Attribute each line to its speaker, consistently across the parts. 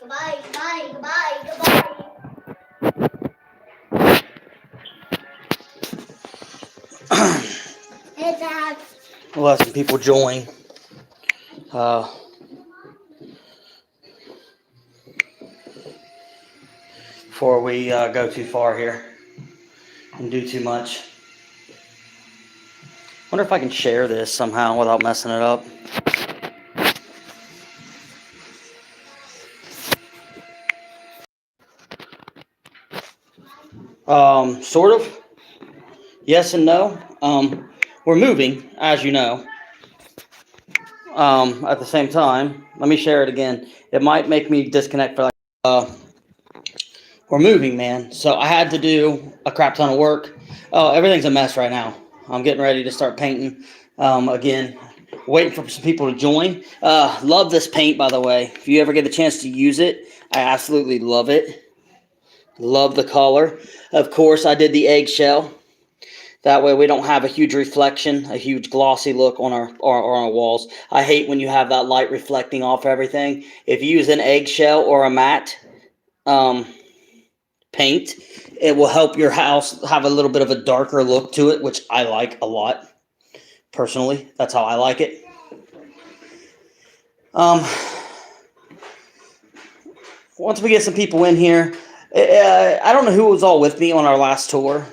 Speaker 1: Goodbye, goodbye, goodbye, goodbye. Hey, Dad.
Speaker 2: We'll have some people join. Before we go too far here and do too much. Wonder if I can share this somehow without messing it up. Sort of. Yes and no. We're moving, as you know. At the same time, let me share it again. It might make me disconnect for like. We're moving, man. So I had to do a crap ton of work. Oh, everything's a mess right now. I'm getting ready to start painting again. Waiting for some people to join. Love this paint, by the way. If you ever get the chance to use it, I absolutely love it. Love the color. Of course, I did the eggshell. That way we don't have a huge reflection, a huge glossy look on our walls. I hate when you have that light reflecting off everything. If you use an eggshell or a matte paint, it will help your house have a little bit of a darker look to it, which I like a lot. Personally, that's how I like it. Once we get some people in here, I don't know who was all with me on our last tour.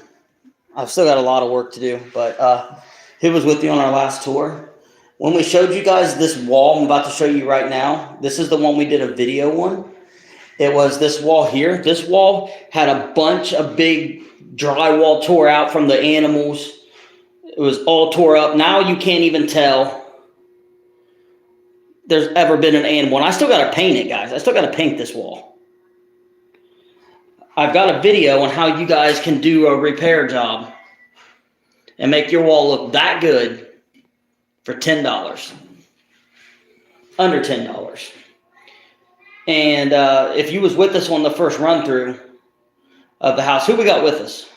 Speaker 2: I've still got a lot of work to do, but who was with me on our last tour? When we showed you guys this wall I'm about to show you right now, this is the one we did a video on. It was this wall here. This wall had a bunch of big drywall tore out from the animals. It was all tore up. Now you can't even tell there's ever been an animal. And I still got to paint it, guys. I still got to paint this wall. I've got a video on how you guys can do a repair job and make your wall look that good for $10. Under $10. And if you was with us on the first run through of the house, who we got with us?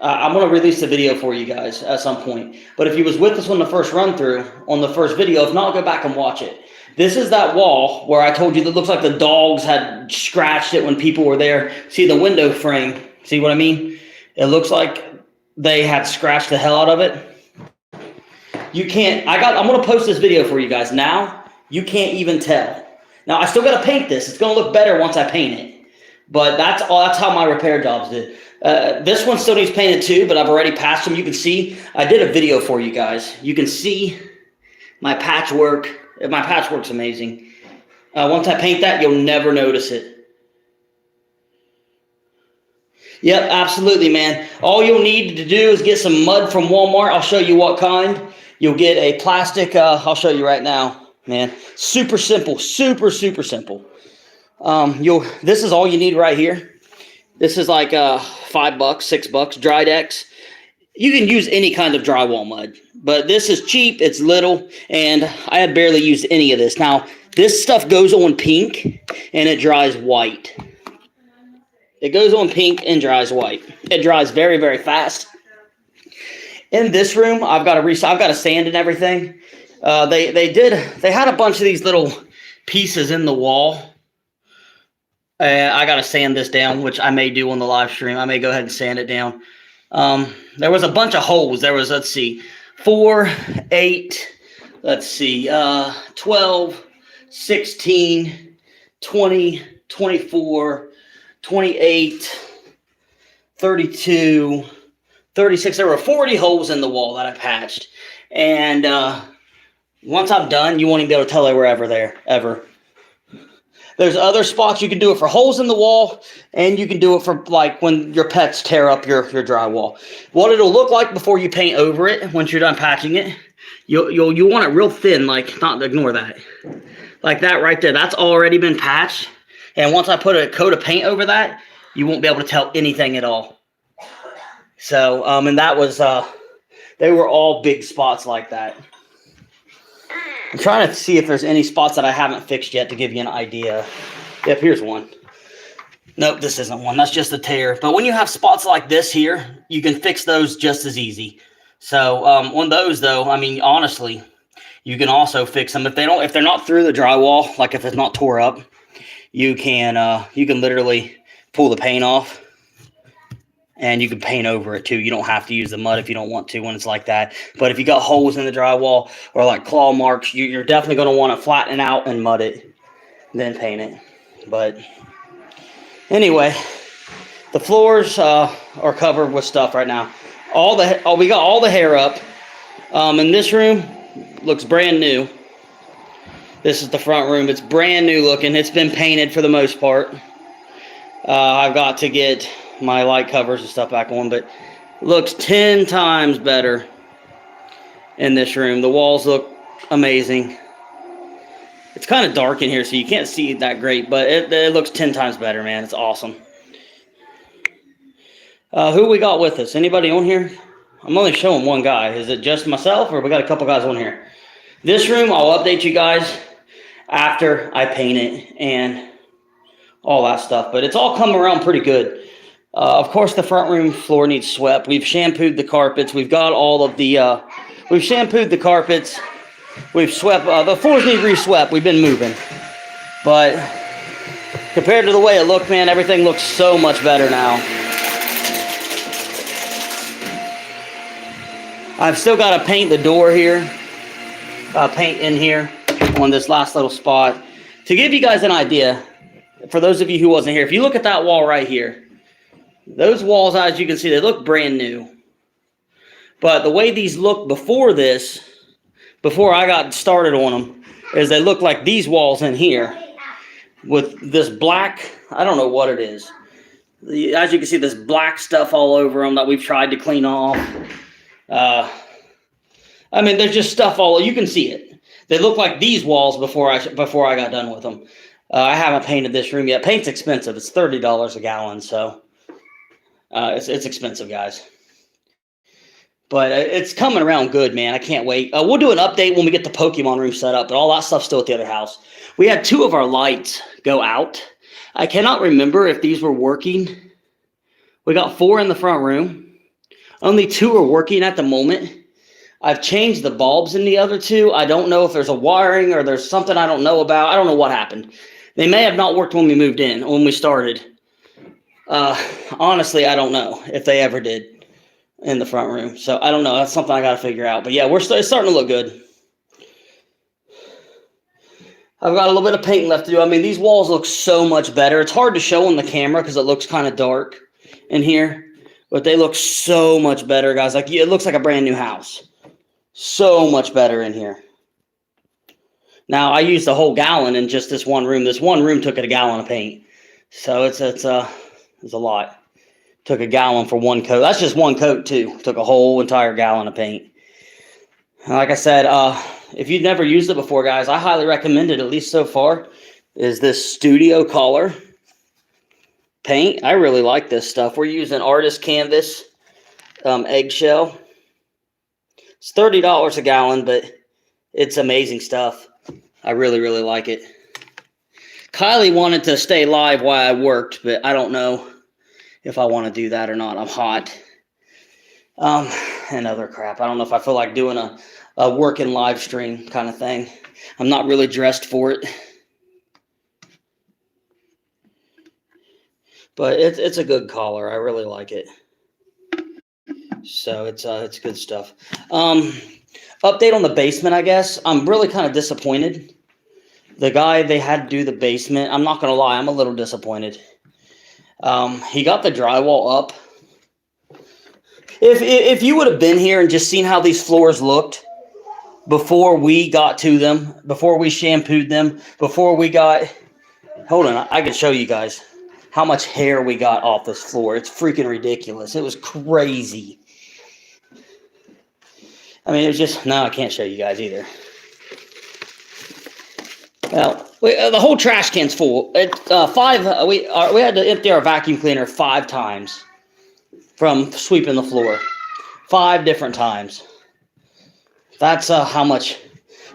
Speaker 2: I'm going to release the video for you guys at some point. But if you was with us on the first run through, on the first video, if not, go back and watch it. This is that wall where I told you that looks like the dogs had scratched it when people were there. See the window frame? See what I mean? It looks like they had scratched the hell out of it. You can't, I'm going to post this video for you guys now. You can't even tell. Now, I still got to paint this. It's going to look better once I paint it. But that's how my repair jobs did. This one still needs painted too, but I've already patched them. You can see, I did a video for you guys. You can see my patchwork. My patchwork's amazing. Once I paint that, you'll never notice it. Yep, absolutely, man. All you'll need to do is get some mud from Walmart. I'll show you what kind. You'll get a plastic, I'll show you right now. Man, super simple, super simple. This is all you need right here. This is like $5, $6, Dried X. You can use any kind of drywall mud, but this is cheap, it's little, and I had barely used any of this. Now, this stuff goes on pink, and it dries white. It goes on pink and dries white. It dries very, very fast. In this room, I've got to sand and everything. They had a bunch of these little pieces in the wall. I got to sand this down, which I may do on the live stream. I may go ahead and sand it down. There was a bunch of holes. There was, let's see, 4, 8, 12, 16, 20, 24, 28, 32, 36. There were 40 holes in the wall that I patched. And once I'm done, you won't even be able to tell they were ever there, ever. There's other spots you can do it for holes in the wall, and you can do it for like when your pets tear up your drywall. What it'll look like before you paint over it, once you're done patching it, you'll want it real thin, like, not ignore that. Like that right there, that's already been patched. And once I put a coat of paint over that, you won't be able to tell anything at all. So, and that was, they were all big spots like that. I'm trying to see if there's any spots that I haven't fixed yet to give you an idea. Yep, here's one. Nope, this isn't one. That's just a tear. But when you have spots like this here, you can fix those just as easy. So on those, though, I mean, honestly, You can also fix them if they're not through the drywall, like if it's not tore up. You can literally pull the paint off, and you can paint over it too. You don't have to use the mud if you don't want to when it's like that. But if you got holes in the drywall or like claw marks, you're definitely going to want to flatten it out and mud it, then paint it. But anyway, the floors are covered with stuff right now. We got all the hair up. In this room, looks brand new. This is the front room. It's brand new looking. It's been painted for the most part. I've got to get my light covers and stuff back on, but looks 10 times better in this room. The walls look amazing. It's kind of dark in here, so you can't see that great, but it looks 10 times better, man. It's awesome. Who we got with us? Anybody on here? I'm only showing one guy. Is it just myself, or we got a couple guys on here? This room, I'll update you guys after I paint it and all that stuff, but it's all come around pretty good. Of course, the front room floor needs swept. We've shampooed the carpets. We've got all of the, we've shampooed the carpets. We've swept, the floors need re-swept. We've been moving. But compared to the way it looked, man, everything looks so much better now. I've still got to paint the door here. Paint in here on this last little spot. To give you guys an idea, for those of you who wasn't here, if you look at that wall right here, those walls, as you can see, they look brand new. But the way these looked before this, before I got started on them, is they look like these walls in here with this black, I don't know what it is. As you can see, this black stuff all over them that we've tried to clean off. I mean, there's just stuff all, you can see it. They look like these walls before I got done with them. I haven't painted this room yet. Paint's expensive. It's $30 a gallon, so it's expensive, guys. But it's coming around good, man. I can't wait. We'll do an update when we get the Pokemon room set up, but all that stuff's still at the other house. We had 2 of our lights go out. I cannot remember if these were working. We got 4 in the front room. Only 2 are working at the moment. I've changed the bulbs in the other 2. I don't know if there's a wiring or there's something I don't know about. I don't know what happened. They may have not worked when we moved in, when we started. Honestly, I don't know if they ever did in the front room. So I don't know. That's something I got to figure out. But yeah, it's starting to look good. I've got a little bit of paint left to do. I mean, these walls look so much better. It's hard to show on the camera because it looks kind of dark in here. But they look so much better, guys. Like, it looks like a brand new house. So much better in here. Now, I used a whole gallon in just this one room. This one room took a gallon of paint. So it's a lot. Took a gallon for one coat. That's just one coat, too. Took a whole entire gallon of paint. And like I said, if you've never used it before, guys, I highly recommend it, at least so far, is this Studio Color paint. I really like this stuff. We're using Artist Canvas eggshell. It's $30 a gallon, but it's amazing stuff. I really, really like it. Kylie wanted to stay live while I worked, but I don't know if I want to do that or not. I'm hot. And other crap. I don't know if I feel like doing a working live stream kind of thing. I'm not really dressed for it. But it's a good collar. I really like it. So it's good stuff. Update on the basement, I guess. I'm really kind of disappointed. The guy they had to do the basement, I'm not going to lie, I'm a little disappointed. He got the drywall up. If you would have been here and just seen how these floors looked before we got to them, before we shampooed them, before we got... Hold on, I can show you guys how much hair we got off this floor. It's freaking ridiculous. It was crazy. I mean, it was just... No, I can't show you guys either. Well, the whole trash can's full. We had to empty our vacuum cleaner 5 times from sweeping the floor. 5 different times. That's how much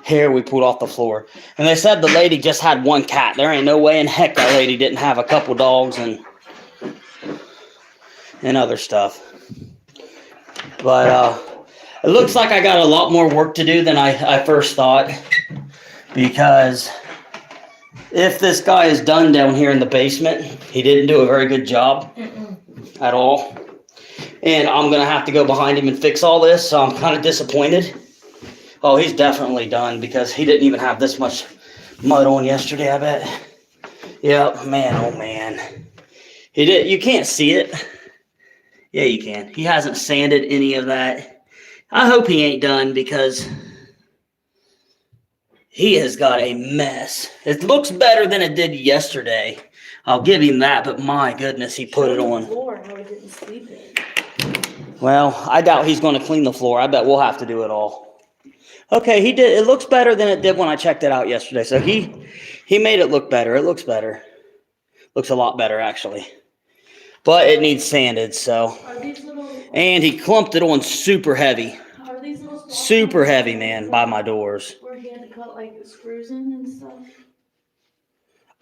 Speaker 2: hair we pulled off the floor. And they said the lady just had 1 cat. There ain't no way in heck that lady didn't have a couple dogs and other stuff. But It looks like I got a lot more work to do than I first thought, because if this guy is done down here in the basement, he didn't do a very good job at all. And I'm going to have to go behind him and fix all this, so I'm kind of disappointed. Oh, he's definitely done, because he didn't even have this much mud on yesterday, I bet. Yep, man, oh man. He did. You can't see it. Yeah, you can. He hasn't sanded any of that. I hope he ain't done, because he has got a mess. It looks better than it did yesterday. I'll give him that, but my goodness, he put it on.
Speaker 3: Floor, how he didn't sleep in.
Speaker 2: Well, I doubt he's going to clean the floor. I bet we'll have to do it all. Okay, he did. It looks better than it did when I checked it out yesterday. So he made it look better. It looks better. Looks a lot better, actually. But it needs sanded, so.
Speaker 3: Are these little,
Speaker 2: And he clumped it on super heavy.
Speaker 3: are these little spots
Speaker 2: Super heavy, man, by my doors.
Speaker 3: where he had to cut like the screws in and stuff?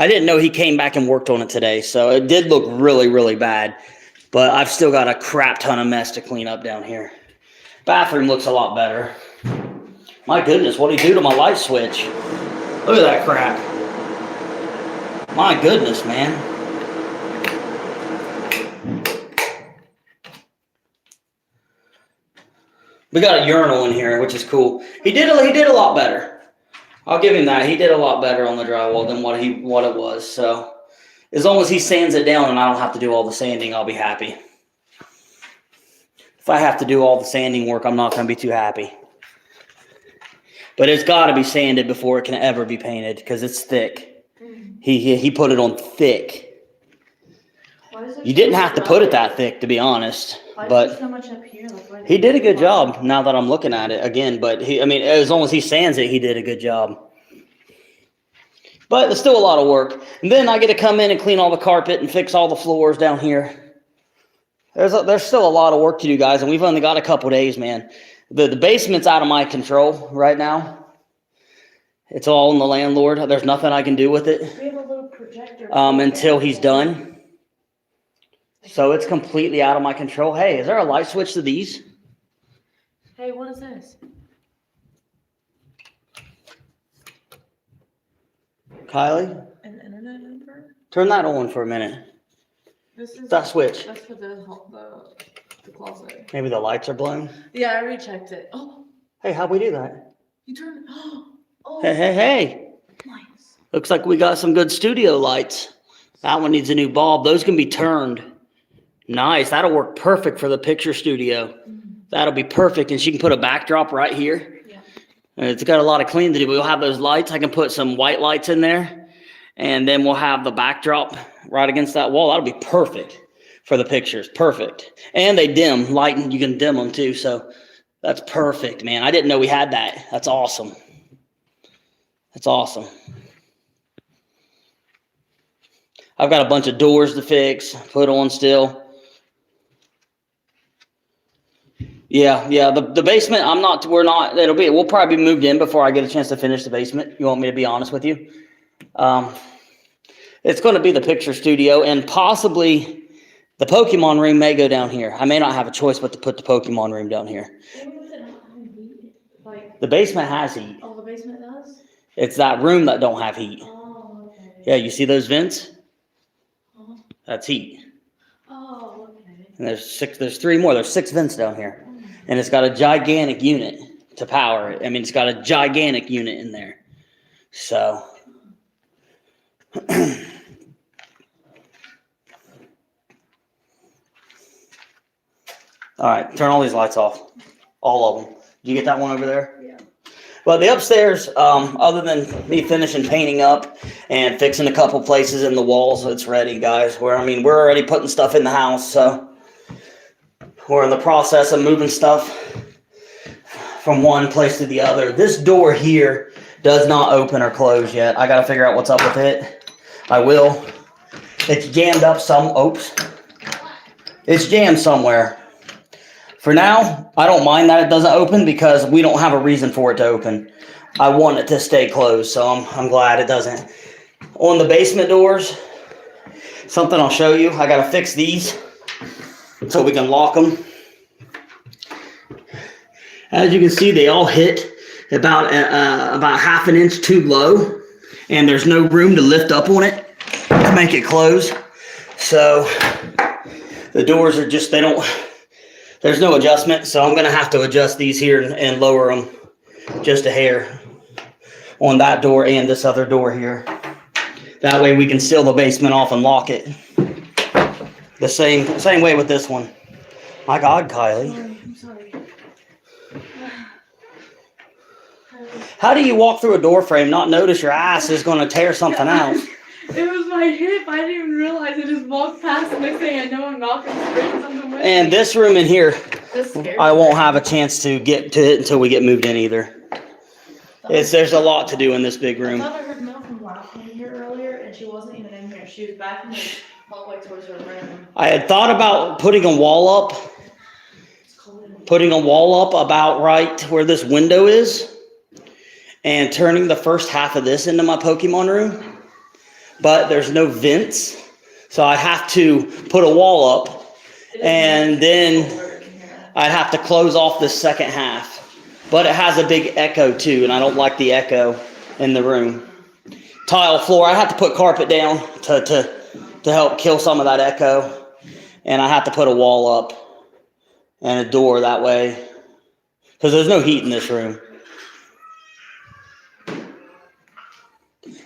Speaker 2: I didn't know he came back and worked on it today, so it did look really, really bad. But I've still got a crap ton of mess to clean up down here. Bathroom looks a lot better. My goodness, what did he do to my light switch? Look at that crap. My goodness, man. We got a urinal in here, which is cool. He did a lot better. I'll give him that. He did a lot better on the drywall than what it was. So as long as he sands it down and I don't have to do all the sanding, I'll be happy. If I have to do all the sanding work, I'm not going to be too happy. But it's got to be sanded before it can ever be painted, because it's thick. He put it on thick. You didn't have to put it that thick, to be honest. But
Speaker 3: so much up here? Like,
Speaker 2: he did a good job now that I'm looking at it again. But as long as he sands it, he did a good job. But there's still a lot of work. And then I get to come in and clean all the carpet and fix all the floors down here. There's still a lot of work to do, guys, and we've only got a couple days, man. The basement's out of my control right now. It's all on the landlord. There's nothing I can do with it
Speaker 3: we have a little projector
Speaker 2: until he's done. So it's completely out of my control. Hey, is there a light switch to these?
Speaker 3: Hey, what is this?
Speaker 2: Kylie,
Speaker 3: An internet number?
Speaker 2: turn that on for a minute.
Speaker 3: This is
Speaker 2: That switch.
Speaker 3: That's for the closet.
Speaker 2: Maybe the lights are blown.
Speaker 3: Yeah, I rechecked it. Oh,
Speaker 2: Hey, how'd we do that?
Speaker 3: you turned. Oh,
Speaker 2: Hey.
Speaker 3: nice.
Speaker 2: Looks like we got some good studio lights. That one needs a new bulb. Those can be turned. Nice. That'll work perfect for the picture studio. That'll be perfect. And she can put a backdrop right here.
Speaker 3: Yeah.
Speaker 2: It's got a lot of cleaning to do. We'll have those lights. I can put some white lights in there. And then we'll have the backdrop right against that wall. That'll be perfect for the pictures. Perfect. And they dim. Lighting, you can dim them too. So that's perfect, man. I didn't know we had that. That's awesome. That's awesome. I've got a bunch of doors to fix, put on still. Yeah, the basement, we'll probably be moved in before I get a chance to finish the basement. You want me to be honest with you? It's going to be the picture studio, and possibly the Pokemon room may go down here. I may not have a choice but to put the Pokemon room down here. The basement has heat.
Speaker 3: Oh, the basement does?
Speaker 2: It's that room that don't have heat.
Speaker 3: Oh, okay.
Speaker 2: Yeah, you see those vents? That's heat.
Speaker 3: Oh, okay.
Speaker 2: And there's three more. There's 6 vents down here. And it's got a gigantic unit to power it. I mean, it's got a gigantic unit in there. So. All right, turn all these lights off. All of them. Did you get that one over there?
Speaker 3: Yeah.
Speaker 2: Well, the upstairs, other than me finishing painting up and fixing a couple places in the walls, it's ready, guys. We're already putting stuff in the house, so we're in the process of moving stuff from one place to the other. This door here does not open or close yet. I got to figure out what's up with it. I will. It's jammed up some. Oops. It's jammed somewhere. For now, I don't mind that it doesn't open because we don't have a reason for it to open. I want it to stay closed, so I'm glad it doesn't. On the basement doors, something I'll show you. I got to fix these so we can lock them. As you can see, they all hit about half an inch too low, and there's no room to lift up on it to make it close. So the doors are just, there's no adjustment, so I'm going to have to adjust these here and lower them just a hair on that door and this other door here. That way we can seal the basement off and lock it. The same way with this one. My God, Kylie.
Speaker 3: I'm sorry.
Speaker 2: How do you walk through a door frame, not notice your ass is going to tear something out?
Speaker 3: It was my hip. I didn't even realize. I just walked past. The next thing I know, I'm knocking straight something with
Speaker 2: And
Speaker 3: me.
Speaker 2: this room in here,
Speaker 3: This scared
Speaker 2: I
Speaker 3: me.
Speaker 2: won't have a chance to get to it until we get moved in either. There's a lot to do in this big
Speaker 3: I
Speaker 2: room.
Speaker 3: thought I heard Mel from laughing in here earlier, and she wasn't even in here. She was back in the hallway towards her room.
Speaker 2: I had thought about putting a wall up about right where this window is, and turning the first half of this into my Pokemon room. But there's no vents, so I have to put a wall up, and then I'd have to close off the second half. But it has a big echo too, and I don't like the echo in the room. Tile floor, I have to put carpet down to help kill some of that echo. And I have to put a wall up and a door that way, because there's no heat in this room.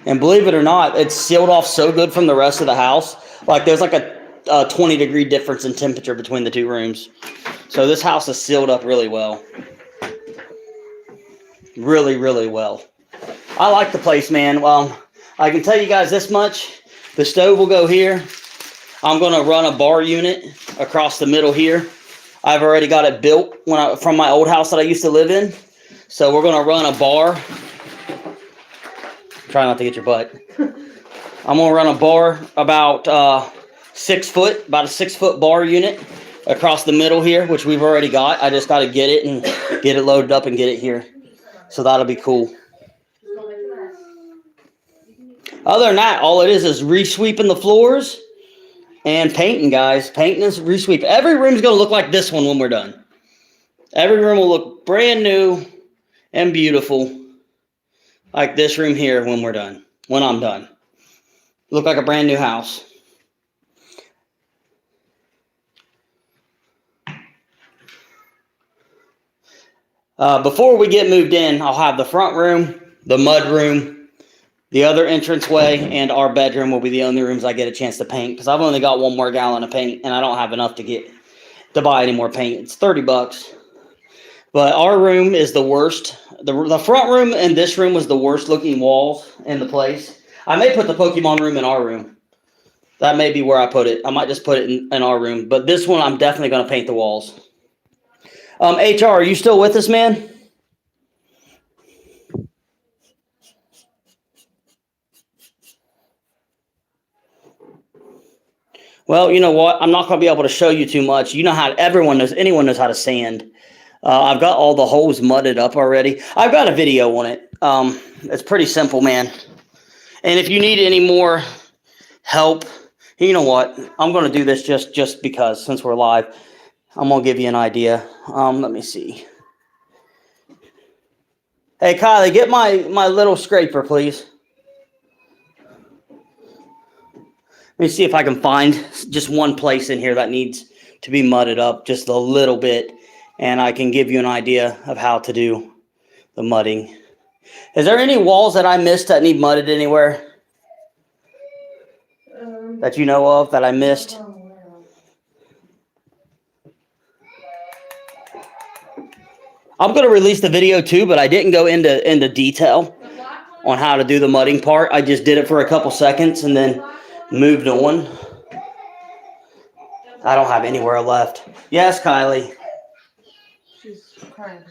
Speaker 2: And believe it or not, it's sealed off so good from the rest of the house. Like there's like a 20-degree difference in temperature between the two rooms. So this house is sealed up really well. Really, really well. I like the place, man. Well, I can tell you guys this much. The stove will go here. I'm going to run a bar unit across the middle here. I've already got it built from my old house that I used to live in. So we're going to run a bar. Try not to get your butt. I'm going to run a bar about 6 foot, about a 6 foot bar unit across the middle here, which we've already got. I just got to get it and get it loaded up and get it here. So that'll be cool. Other than that, all it is re-sweeping the floors and painting, guys. Painting is re-sweep. Every room's going to look like this one when we're done. Every room will look brand new and beautiful, like this room here when we're done. When I'm done. Look like a brand new house. Before we get moved in, I'll have the front room, the mud room, the other entranceway, and our bedroom will be the only rooms I get a chance to paint, because I've only got 1 more gallon of paint and I don't have enough to buy any more paint. It's $30. But our room is the worst. The front room and this room was the worst looking walls in the place. I may put the Pokemon room in our room. That may be where I put it. I might just put it in our room. But this one, I'm definitely going to paint the walls. HR, are you still with us, man? Well, you know what? I'm not going to be able to show you too much. You know how anyone knows how to sand. I've got all the holes mudded up already. I've got a video on it. It's pretty simple, man. And if you need any more help, you know what? I'm going to do this just because, since we're live. I'm going to give you an idea. Let me see. Hey, Kylie, get my little scraper, please. Let me see if I can find just one place in here that needs to be mudded up just a little bit, and I can give you an idea of how to do the mudding. Is there any walls that I missed that need mudded anywhere that you know of that I missed? I'm going to release the video too, but I didn't go into detail on how to do the mudding part. I just did it for a couple seconds and then moved on. I don't have anywhere left. Yes, Kylie.
Speaker 3: She's crying.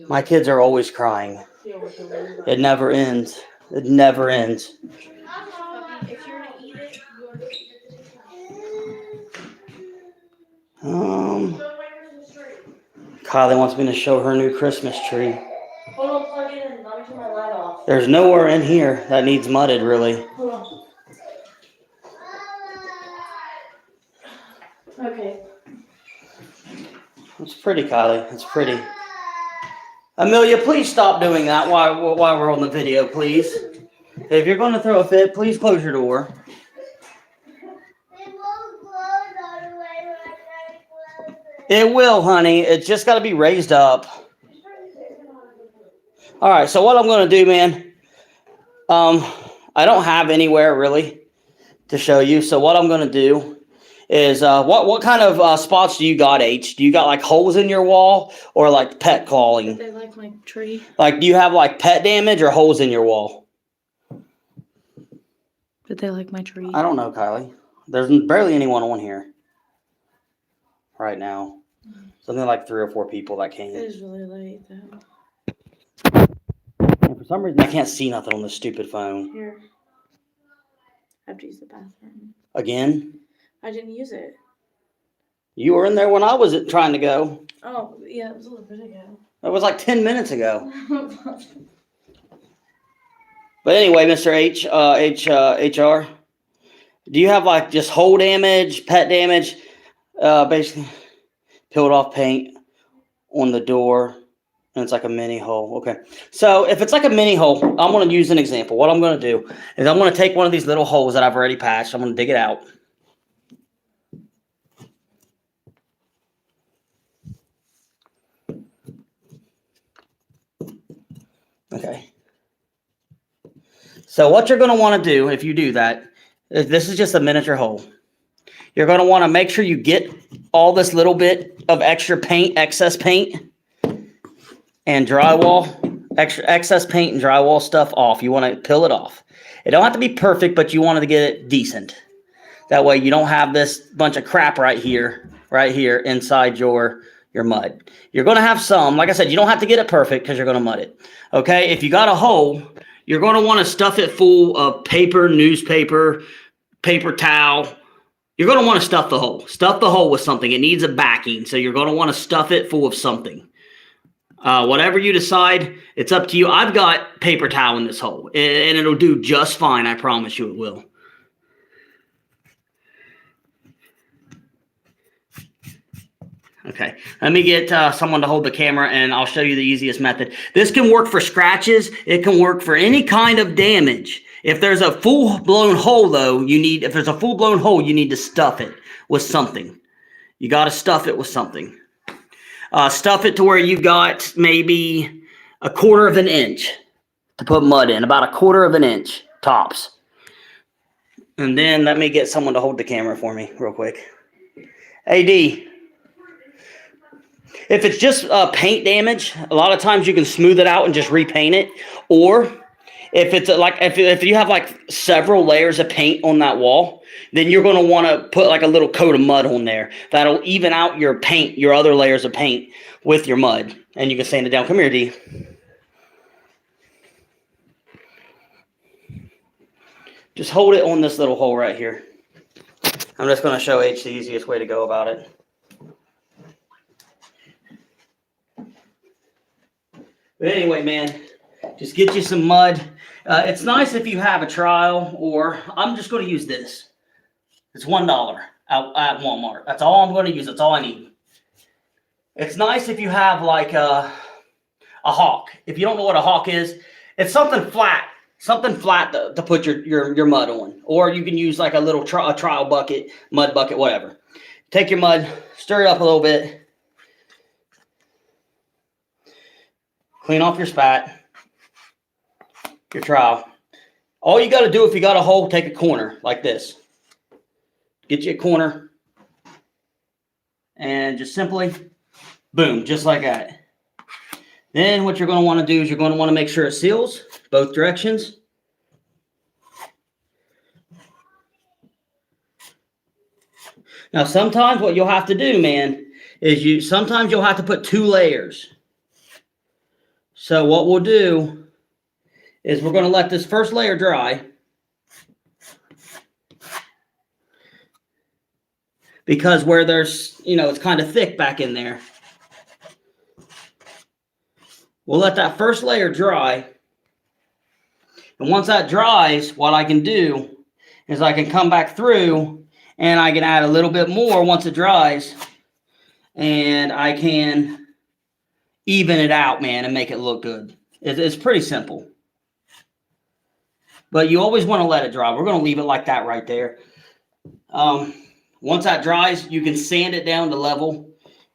Speaker 2: My kids are always crying. It never ends. It never ends.
Speaker 3: If you're gonna eat it,
Speaker 2: Kylie wants me to show her new Christmas tree.
Speaker 3: hold on, plug it in. Let me turn my light off.
Speaker 2: There's nowhere in here that needs mudded, really.
Speaker 3: Hold on. Okay.
Speaker 2: It's pretty, Kylie. It's pretty. Amelia, please stop doing that while we're on the video, please. If you're going to throw a fit, please close your door.
Speaker 1: It won't close all the way when I try to close it.
Speaker 2: It will, honey. It's just got to be raised up. All right, so what I'm going to do, man, I don't have anywhere really to show you. So what I'm going to do is, what kind of spots do you got, H? Do you got like holes in your wall or like pet clawing?
Speaker 3: They like my tree.
Speaker 2: Like, do you have like pet damage or holes in your wall?
Speaker 3: Did they like my tree?
Speaker 2: I don't know, Kylie. There's barely anyone on here right now. Something like 3 or 4 people that came.
Speaker 3: It is really late though.
Speaker 2: And for some reason, I can't see nothing on this stupid phone.
Speaker 3: Here. I have to use the bathroom.
Speaker 2: Again?
Speaker 3: I didn't use it.
Speaker 2: You were in there when I was trying to go.
Speaker 3: Oh, yeah, it was a little bit ago.
Speaker 2: It was like 10 minutes ago. But anyway, Mr. HR, do you have like just hole damage, pet damage, basically peeled off paint on the door, and it's like a mini hole? Okay. So if it's like a mini hole, I'm going to use an example. What I'm going to do is I'm going to take one of these little holes that I've already patched. I'm going to dig it out. Okay. So what you're going to want to do if you do that, is this is just a miniature hole. You're going to want to make sure you get all this little bit of extra paint, excess paint, and drywall, excess paint and drywall stuff off. You want to peel it off. It don't have to be perfect, but you wanted to get it decent. That way you don't have this bunch of crap right here inside your mud. You're going to have some. Like I said, you don't have to get it perfect because you're going to mud it. Okay, if you got a hole, you're going to want to stuff it full of paper, newspaper, paper towel. You're going to want to stuff the hole. Stuff the hole with something. It needs a backing, so you're going to want to stuff it full of something. Whatever you decide, it's up to you. I've got paper towel in this hole, and it'll do just fine. I promise you it will. Okay, let me get someone to hold the camera, and I'll show you the easiest method. This can work for scratches. It can work for any kind of damage. If there's a full-blown hole, though, you need to stuff it with something. You got to stuff it with something. Stuff it to where you've got maybe 1/4 of an inch to put mud in, about 1/4 of an inch tops. And then let me get someone to hold the camera for me real quick. AD. If it's just paint damage, a lot of times you can smooth it out and just repaint it. Or if it's like if you have like several layers of paint on that wall, then you're going to want to put like a little coat of mud on there. That'll even out your paint, your other layers of paint with your mud. And you can sand it down. Come here, D. Just hold it on this little hole right here. I'm just going to show H the easiest way to go about it. But anyway, man, just get you some mud. It's nice if you have a trial, or I'm just going to use this. It's $1 at Walmart. That's all I'm going to use. That's all I need. It's nice if you have like a hawk. If you don't know what a hawk is, it's something flat to put your mud on. Or you can use like a little trial bucket, mud bucket, whatever. Take your mud, stir it up a little bit. Clean off your spat, your trowel. All you got to do if you got a hole, take a corner like this. Get you a corner and just simply, boom, just like that. Then what you're going to want to do is you're going to want to make sure it seals both directions. Now, sometimes what you'll have to do, man, is sometimes you'll have to put 2 layers. So what we'll do is we're going to let this first layer dry. Because where there's, it's kind of thick back in there. We'll let that first layer dry. And once that dries, what I can do is I can come back through and I can add a little bit more once it dries. And I can even it out, man, and make it look good. It's pretty simple. But you always want to let it dry. We're going to leave it like that right there. Once that dries, you can sand it down to level.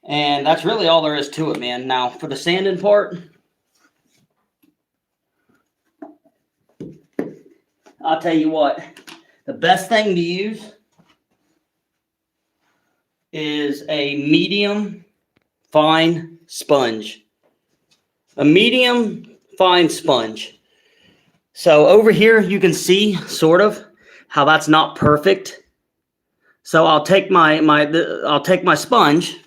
Speaker 2: And that's really all there is to it, man. Now, for the sanding part, I'll tell you what. The best thing to use is a medium fine sponge. A medium fine sponge. So over here, you can see sort of how that's not perfect. So I'll take my sponge.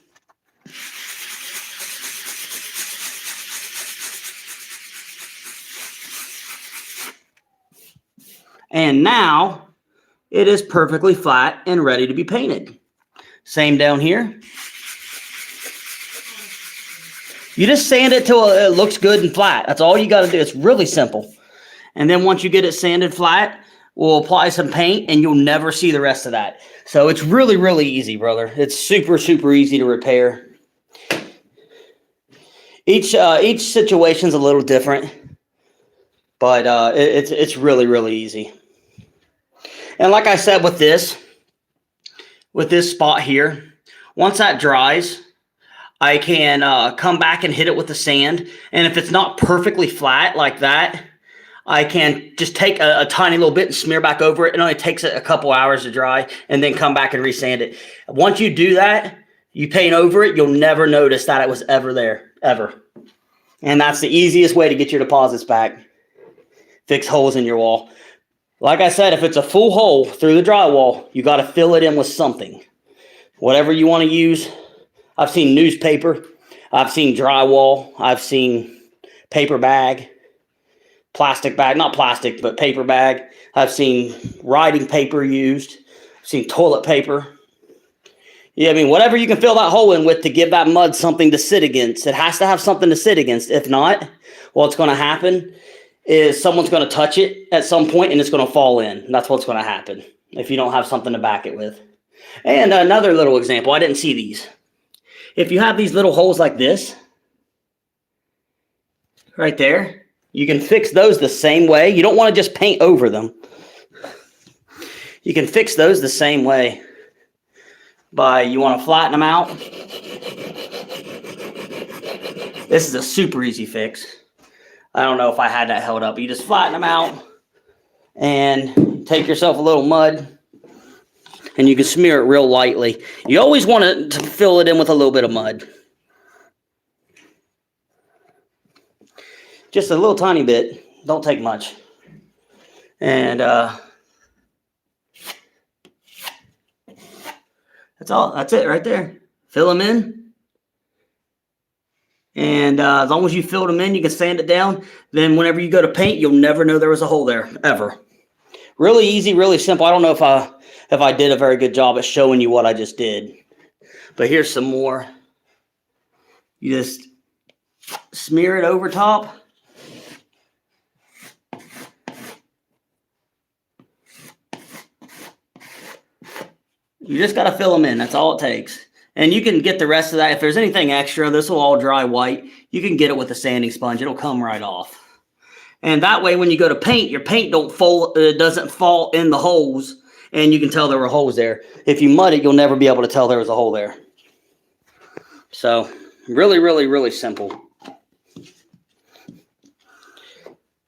Speaker 2: And now it is perfectly flat and ready to be painted. Same down here. You just sand it till it looks good and flat. That's all you got to do. It's really simple. And then once you get it sanded flat, we'll apply some paint and you'll never see the rest of that. So it's really, really easy, brother. It's super, super easy to repair. Each situation's a little different, but it's really, really easy. And like I said, with this spot here, once that dries, I can come back and hit it with the sand. And if it's not perfectly flat like that, I can just take a tiny little bit and smear back over it. It only takes a couple hours to dry and then come back and resand it. Once you do that, you paint over it, you'll never notice that it was ever there, ever. And that's the easiest way to get your deposits back. Fix holes in your wall. Like I said, if it's a full hole through the drywall, you got to fill it in with something. Whatever you want to use. I've seen newspaper. I've seen drywall. I've seen paper bag. Plastic bag, not plastic, but paper bag. I've seen writing paper used. I've seen toilet paper. Yeah, I mean, whatever you can fill that hole in with to give that mud something to sit against. It has to have something to sit against. If not, what's going to happen is someone's going to touch it at some point and it's going to fall in. That's what's going to happen if you don't have something to back it with. And another little example, I didn't see these. If you have these little holes like this, right there, you can fix those the same way. You don't want to just paint over them. You can fix those the same way. You want to flatten them out. This is a super easy fix. I don't know if I had that held up. You just flatten them out and take yourself a little mud and you can smear it real lightly. You always want to fill it in with a little bit of mud. Just a little tiny bit. Don't take much. And that's all. That's it right there. Fill them in. And as long as you filled them in, you can sand it down. Then whenever you go to paint, you'll never know there was a hole there, ever. Really easy, really simple. I don't know if I did a very good job at showing you what I just did. But here's some more. You just smear it over top. You just got to fill them in. That's all it takes. And you can get the rest of that. If there's anything extra, this will all dry white. You can get it with a sanding sponge. It'll come right off. And that way, when you go to paint, your paint doesn't fall in the holes. And you can tell there were holes there. If you mud it, you'll never be able to tell there was a hole there. So, really, really, really simple.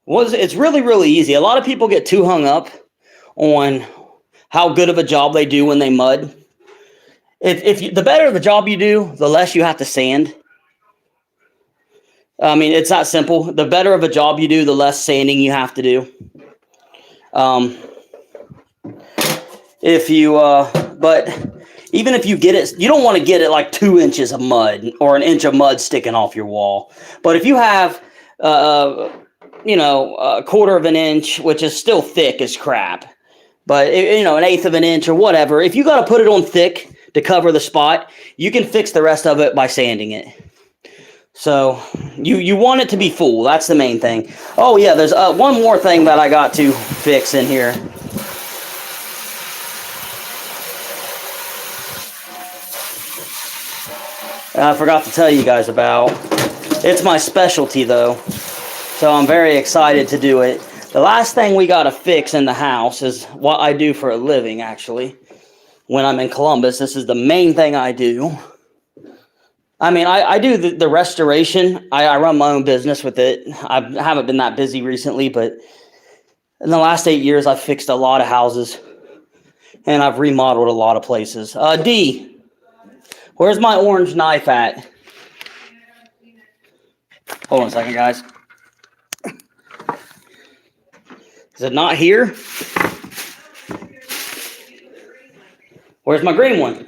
Speaker 2: It's really, really easy. A lot of people get too hung up on how good of a job they do when they mud. The better the job you do, the less you have to sand. I mean, it's that simple. The better of a job you do, the less sanding you have to do. But even if you get it, you don't want to get it like 2 inches of mud or an inch of mud sticking off your wall. But if you have, a quarter of an inch, which is still thick as crap, but, an eighth of an inch or whatever, if you got to put it on thick to cover the spot, you can fix the rest of it by sanding it. So you want it to be full. That's the main thing. Oh, yeah, there's one more thing that I got to fix in here. I forgot to tell you guys about. It's my specialty, though, so I'm very excited to do it. The last thing we got to fix in the house is what I do for a living, actually. When I'm in Columbus, this is the main thing I do. I mean, I do the restoration. I run my own business with it. I haven't been that busy recently, but in the last 8 years, I've fixed a lot of houses, and I've remodeled a lot of places. D, where's my orange knife at? Hold on a second, guys. Is it not here? Where's my green one?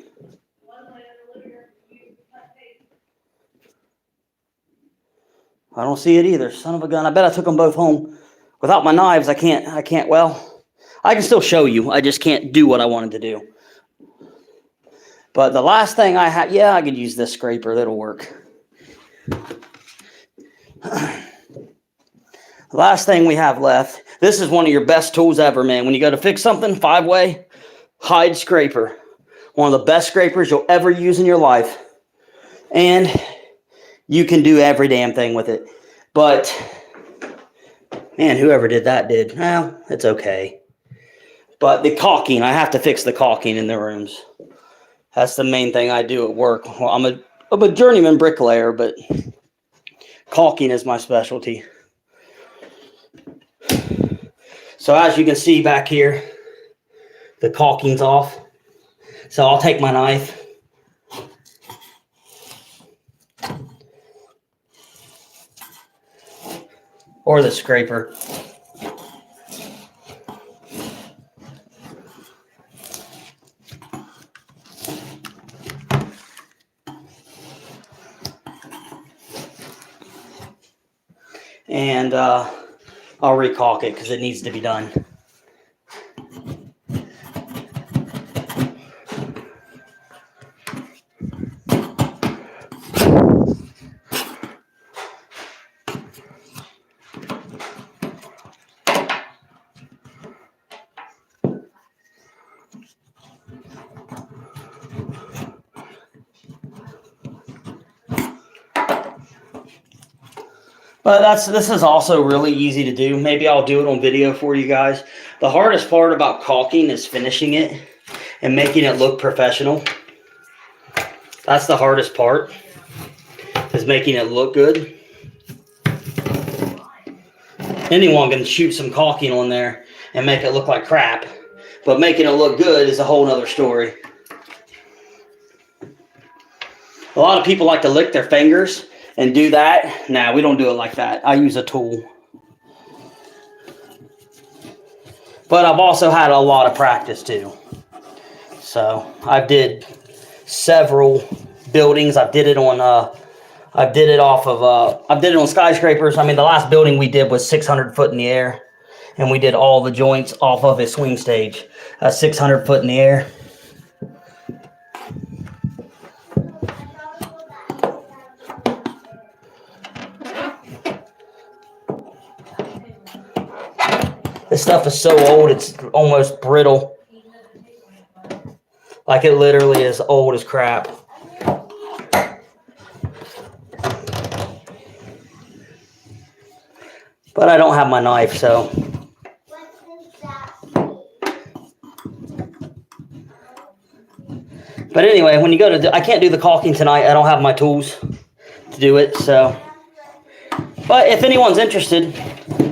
Speaker 2: I don't see it either. Son of a gun. I bet I took them both home. Without my knives, I can't, well, I can still show you. I just can't do what I wanted to do. But the last thing I have, yeah, I could use this scraper. That'll work. The last thing we have left. This is one of your best tools ever, man. When you go to fix something, 5-way, hide scraper. One of the best scrapers you'll ever use in your life. And you can do every damn thing with it. But, man, whoever did that did. Well, it's okay. But the caulking, I have to fix the caulking in the rooms. That's the main thing I do at work. Well, I'm a journeyman bricklayer, but caulking is my specialty. So as you can see back here, the caulking's off. So I'll take my knife. Or the scraper. And I'll recaulk it because it needs to be done. But this is also really easy to do. Maybe I'll do it on video for you guys. The hardest part about caulking is finishing it and making it look professional. That's the hardest part, is making it look good. Anyone can shoot some caulking on there and make it look like crap, but making it look good is a whole nother story. A lot of people like to lick their fingers and do that. Nah, we don't do it like that. I use a tool. But I've also had a lot of practice too. So I did several buildings. I did it on skyscrapers. I mean, the last building we did was 600 foot in the air, and we did all the joints off of a swing stage. 600 foot in the air. This stuff is so old, it's almost brittle. Like, it literally is old as crap. But I don't have my knife, so. But anyway, when you go to, I can't do the caulking tonight. I don't have my tools to do it, so. But if anyone's interested,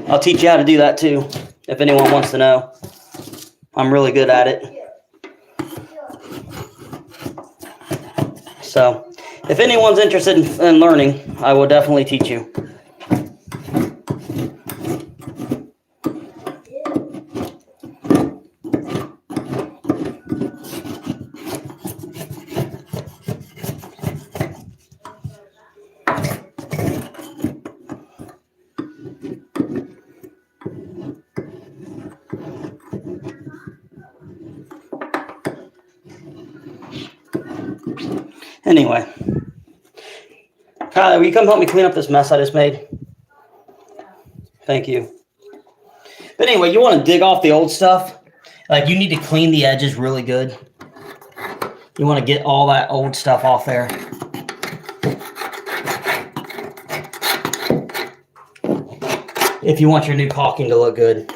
Speaker 2: I'll teach you how to do that too. If anyone wants to know, I'm really good at it. So, if anyone's interested in learning, I will definitely teach you. Anyway, Kylie, will you come help me clean up this mess I just made? Thank you. But anyway, you want to dig off the old stuff. Like, you need to clean the edges really good. You want to get all that old stuff off there. if you want your new caulking to look good.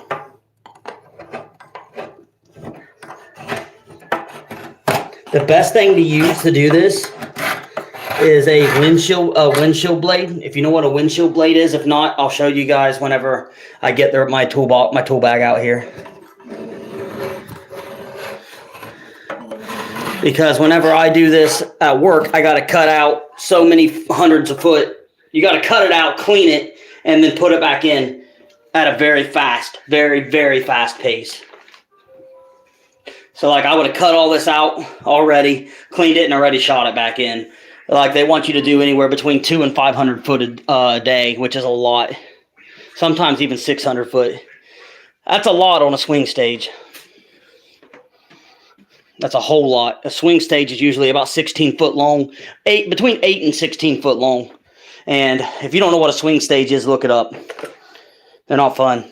Speaker 2: The best thing to use to do this is a windshield blade. If you know what a windshield blade is, if not, I'll show you guys whenever I get there. My tool bag out here. Because whenever I do this at work, I got to cut out so many hundreds of foot. You got to cut it out, clean it, and then put it back in at a very fast pace. So like I would have cut all this out already, cleaned it, and already shot it back in. Like they want you to do anywhere between 200 and 500 foot a day, which is a lot. Sometimes even 600 foot. That's a lot on a swing stage. That's a whole lot. A swing stage is usually about 16 foot long, between 8 and 16 foot long. And if you don't know what a swing stage is, look it up. They're not fun.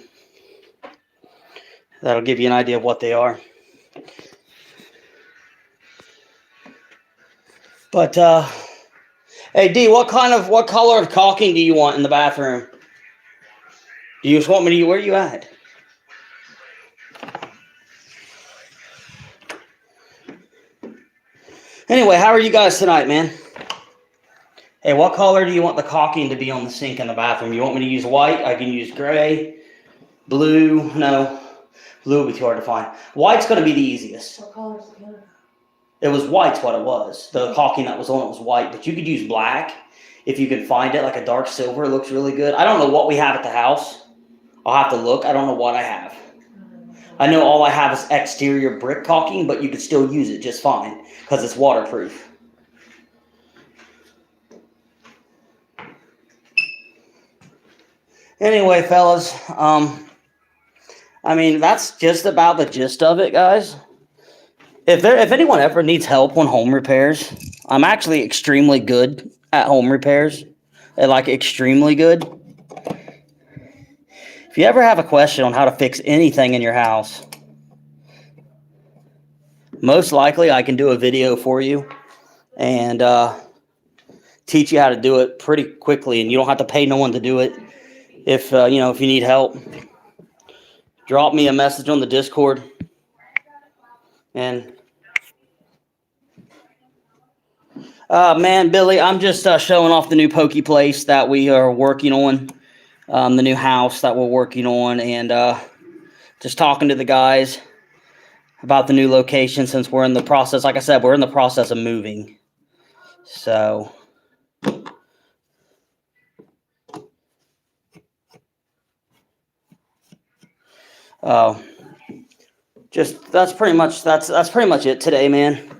Speaker 2: That'll give you an idea of what they are. But hey D, what color of caulking do you want in the bathroom? Do you just want me to? Where are you at? Anyway, how are you guys tonight, man? Hey, what color do you want the caulking to be on the sink in the bathroom? You want me to use white? I can use gray, blue. No, blue would be too hard to find. White's going to be the easiest.
Speaker 3: What color is it?
Speaker 2: It was white's what it was. The caulking that was on it was white, but you could use black if you can find it, like a dark silver. It looks really good. I don't know what we have at the house. I'll have to look. I don't know what I have. I know all I have is exterior brick caulking, but you could still use it just fine because it's waterproof. Anyway, fellas, I mean, that's just about the gist of it, guys. If anyone ever needs help on home repairs, I'm actually extremely good at home repairs. Like, extremely good. If you ever have a question on how to fix anything in your house, most likely I can do a video for you and teach you how to do it pretty quickly, and you don't have to pay no one to do it. If if you need help, drop me a message on the Discord. And man, Billy, I'm just showing off the new pokey place that we are working on, the new house that we're working on, and just talking to the guys about the new location since we're in the process. Like I said, we're in the process of moving. So just that's pretty much it today, man.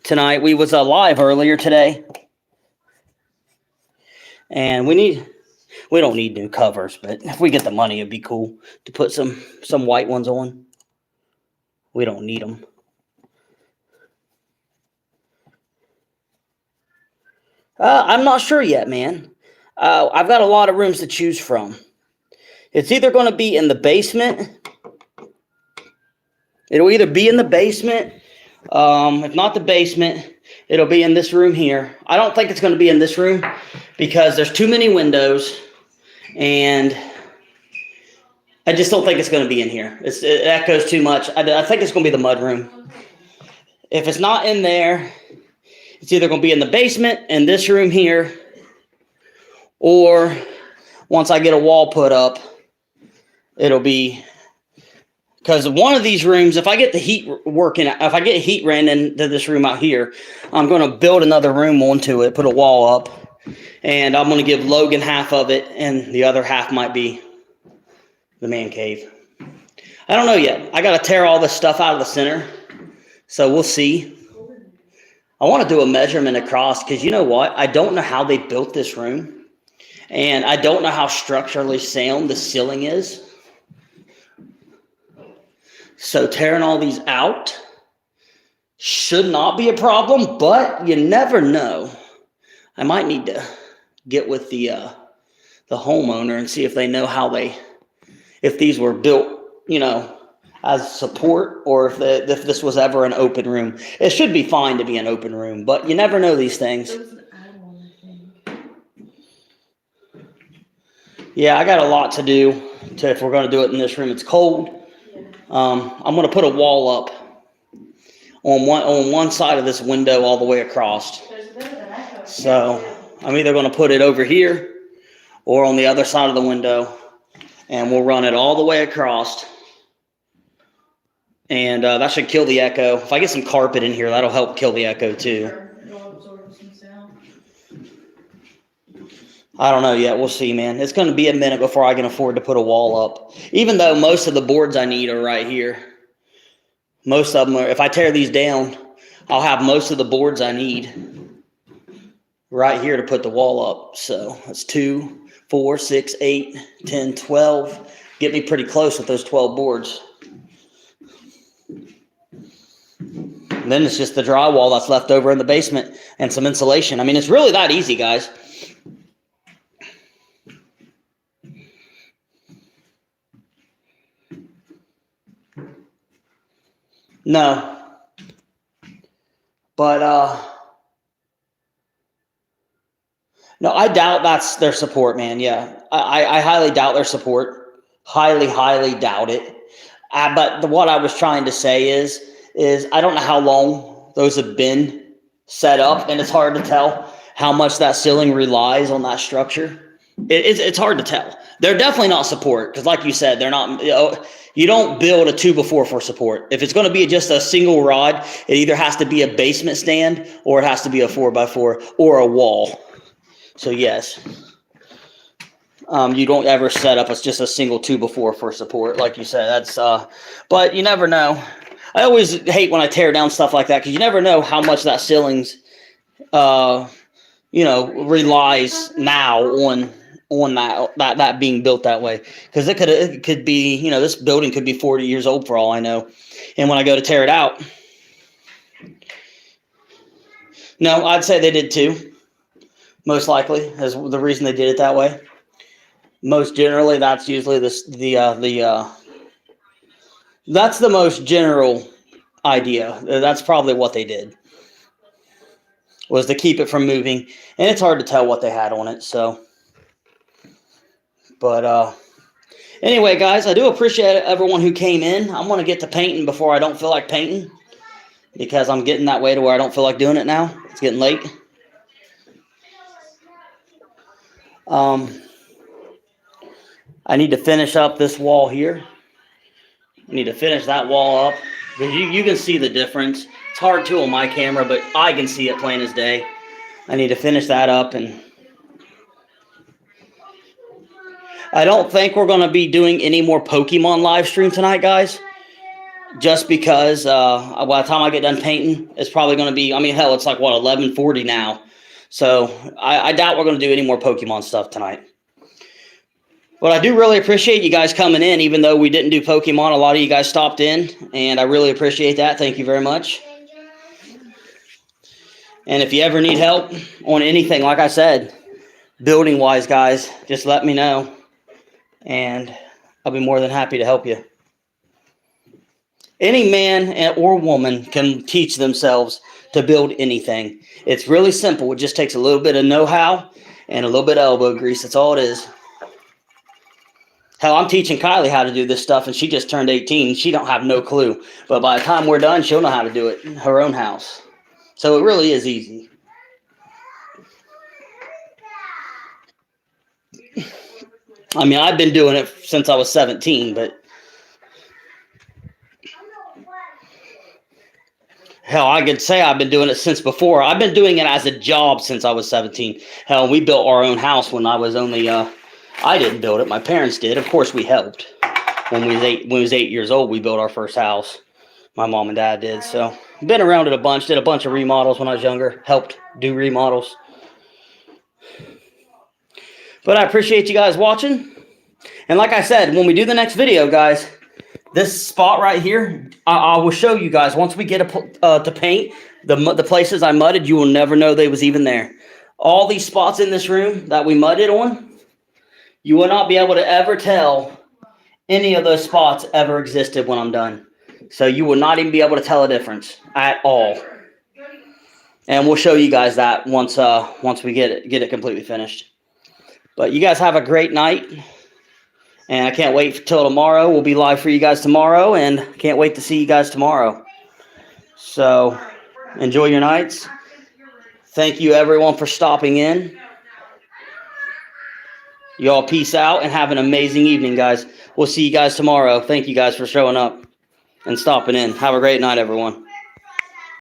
Speaker 2: Tonight we was live earlier today, and we don't need new covers, but if we get the money, it'd be cool to put some white ones on. We don't need them. I'm not sure yet, man. I've got a lot of rooms to choose from. It's either going to be in the basement. It'll either be in the basement. If not the basement, it'll be in this room here. I don't think it's going to be in this room because there's too many windows, and I just don't think it's going to be in here. It echoes too much. I think it's going to be the mud room. If it's not in there, it's either going to be in the basement, in this room here, or once I get a wall put up, it'll be, because one of these rooms, if I get the heat working, if I get heat ran into this room out here, I'm going to build another room onto it, put a wall up, and I'm going to give Logan half of it, and the other half might be the man cave. I don't know yet. I got to tear all this stuff out of the center, so we'll see. I want to do a measurement across because you know what? I don't know how they built this room, and I don't know how structurally sound the ceiling is. So tearing all these out should not be a problem, but you never know. I might need to get with the homeowner and see if they know if these were built, as support, or if this was ever an open room. It should be fine to be an open room, but you never know these things. Yeah, I got a lot to do if we're going to do it in this room. It's cold. I'm going to put a wall up on one side of this window all the way across. So I'm either going to put it over here or on the other side of the window, and we'll run it all the way across. And that should kill the echo. If I get some carpet in here, that'll help kill the echo too. I don't know yet. We'll see, man. It's going to be a minute before I can afford to put a wall up. Even though most of the boards I need are right here. Most of them are, if I tear these down, I'll have most of the boards I need right here to put the wall up. So that's 2, 4, 6, 8, 10, 12. Get me pretty close with those 12 boards. And then it's just the drywall that's left over in the basement and some insulation. I mean, it's really that easy, guys. No. But, no, I doubt that's their support, man. Yeah. I highly doubt their support. Highly, highly doubt it. But what I was trying to say is I don't know how long those have been set up, and it's hard to tell how much that ceiling relies on that structure. It's hard to tell. They're definitely not support because, like you said, they're not. You don't build a 2x4 for support. If it's going to be just a single rod, it either has to be a basement stand or it has to be a 4x4 or a wall. So yes, you don't ever set up as just a single 2x4 for support, like you said. That's but you never know. I always hate when I tear down stuff like that because you never know how much that ceiling's relies now on that being built that way, because it could be, this building could be 40 years old for all I know, and when I go to tear it out, no, I'd say they did too, most likely, as the reason they did it that way. Most generally, that's usually that's the most general idea. That's probably what they did, was to keep it from moving, and it's hard to tell what they had on it. So, but anyway, guys, I do appreciate everyone who came in. I'm gonna get to painting before I don't feel like painting, because I'm getting that way to where I don't feel like doing it now. It's getting late. I need to finish up this wall here. I need to finish that wall up, because you can see the difference. It's hard to on my camera, but I can see it plain as day. I need to finish that up, and I don't think we're going to be doing any more Pokemon live stream tonight, guys. Just because by the time I get done painting, it's probably going to be, hell, it's like, 11:40 now. So I doubt we're going to do any more Pokemon stuff tonight. But I do really appreciate you guys coming in, even though we didn't do Pokemon. A lot of you guys stopped in, and I really appreciate that. Thank you very much. And if you ever need help on anything, like I said, building-wise, guys, just let me know, and I'll be more than happy to help you. Any man or woman can teach themselves to build anything. It's really simple. It just takes a little bit of know-how and a little bit of elbow grease. That's all it is. Hell, I'm teaching Kylie how to do this stuff, and she just turned 18. She don't have no clue. But by the time we're done, she'll know how to do it in her own house. So it really is easy. I've been doing it since I was 17, but hell, I could say I've been doing it since before. I've been doing it as a job since I was 17. Hell, we built our own house when I was only, I didn't build it. My parents did. Of course, we helped. When we was 8 years old, we built our first house. My mom and dad did. So, been around it a bunch. Did a bunch of remodels when I was younger. Helped do remodels. But I appreciate you guys watching. And like I said, when we do the next video, guys, this spot right here, I will show you guys. Once we get to paint, the places I mudded, you will never know they was even there. All these spots in this room that we mudded on, you will not be able to ever tell any of those spots ever existed when I'm done. So you will not even be able to tell a difference at all. And we'll show you guys that once we get it completely finished. But you guys have a great night. And I can't wait till tomorrow. We'll be live for you guys tomorrow. And can't wait to see you guys tomorrow. So enjoy your nights. Thank you, everyone, for stopping in. Y'all peace out and have an amazing evening, guys. We'll see you guys tomorrow. Thank you guys for showing up and stopping in. Have a great night, everyone.